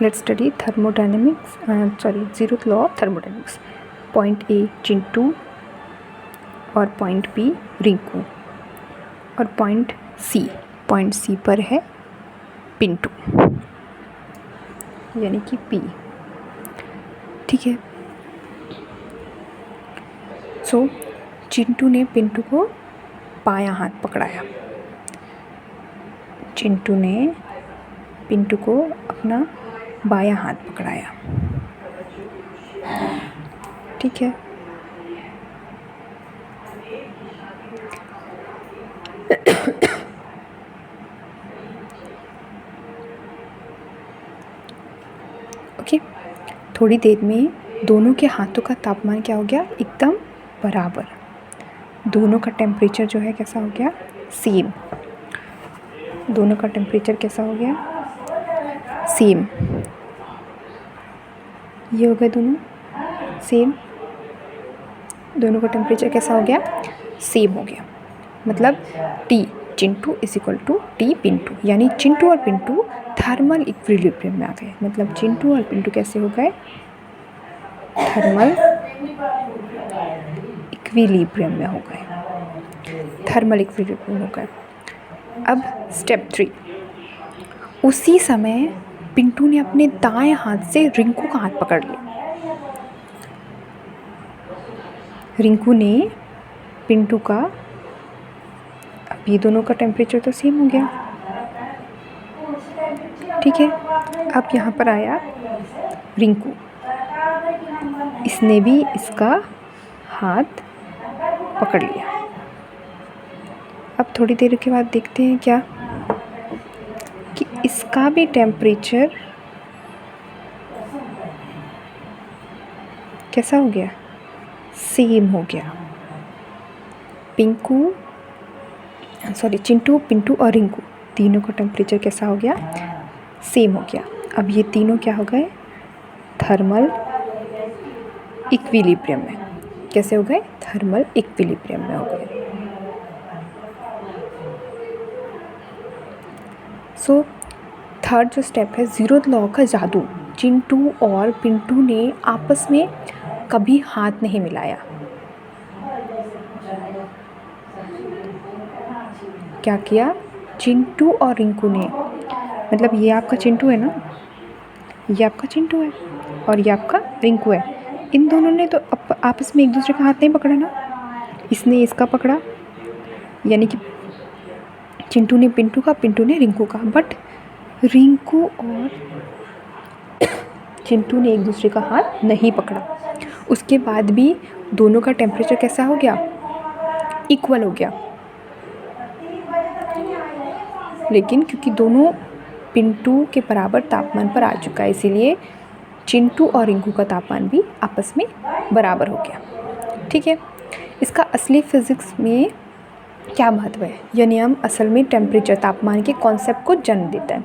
Let's study thermodynamics, zeroth law of thermodynamics. Point A Chintu और point B Rinku और point सी पर है पिंटू यानी कि पी। ठीक है, सो चिंटू ने पिंटू को बायां हाथ पकड़ाया। चिंटू ने पिंटू को अपना बायां हाथ पकड़ाया। ठीक है, ओके। थोड़ी देर में दोनों के हाथों का तापमान क्या हो गया, एकदम बराबर। दोनों का टेम्परेचर जो है कैसा हो गया, सेम। दोनों का टेम्परेचर कैसा हो गया, सेम। ये हो गए दोनों सेम। दोनों का टेम्परेचर कैसा हो गया, सेम हो गया। मतलब T Chintu is equal to T Pintu, यानी चिंटू और पिंटू थर्मल इक्विलिब्रियम में आ गए। मतलब चिंटू और पिंटू कैसे हो गए, थर्मल इक्विलिब्रियम में हो गए। थर्मल इक्विलिब्रियम हो गए। अब स्टेप 3, उसी समय पिंटू ने अपने दाएं हाथ से रिंकू का हाथ पकड़ लिया। रिंकू ने पिंटू का, अब ये दोनों का टेम्परेचर तो सेम हो गया। ठीक है, अब यहाँ पर आया रिंकू, इसने भी इसका हाथ पकड़ लिया। अब थोड़ी देर के बाद देखते हैं क्या कि इसका भी टेम्परेचर कैसा हो गया, सेम हो गया। चिंटू, पिंटू और रिंकू तीनों का टेम्परेचर कैसा हो गया, सेम हो गया। अब ये तीनों क्या हो गए, थर्मल इक्विलिब्रियम में। कैसे हो गए, थर्मल इक्विलिब्रियम में हो गए। सो थर्ड जो स्टेप है, जीरोथ लॉ का जादू। चिंटू और पिंटू ने आपस में कभी हाथ नहीं मिलाया। क्या किया, चिंटू और रिंकू ने, मतलब ये आपका चिंटू है ना, ये आपका चिंटू है और ये आपका रिंकू है। इन दोनों ने तो आपस में एक दूसरे का हाथ नहीं पकड़ा ना। इसने इसका पकड़ा, यानी कि चिंटू ने पिंटू का, पिंटू ने रिंकू का। बट रिंकू और चिंटू ने एक दूसरे का हाथ नहीं पकड़ा। उसके बाद भी दोनों का टेम्परेचर कैसा हो गया, इक्वल हो गया। लेकिन क्योंकि दोनों पिंटू के बराबर तापमान पर आ चुका है, इसीलिए चिंटू और रिंकू का तापमान भी आपस में बराबर हो गया। ठीक है, इसका असली फिज़िक्स में क्या महत्व है, यह नियम असल में टेम्परेचर, तापमान के कॉन्सेप्ट को जन्म देता है।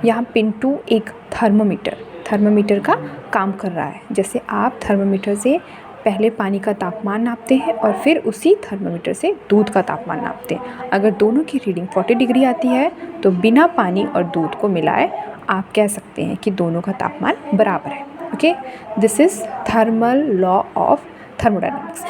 यहाँ पिंटू एक थर्मामीटर का काम कर रहा है। जैसे आप थर्मामीटर से पहले पानी का तापमान नापते हैं और फिर उसी थर्मामीटर से दूध का तापमान नापते हैं। अगर दोनों की रीडिंग 40 डिग्री आती है तो बिना पानी और दूध को मिलाए आप कह सकते हैं कि दोनों का तापमान बराबर है। Okay, this is thermal law of thermodynamics.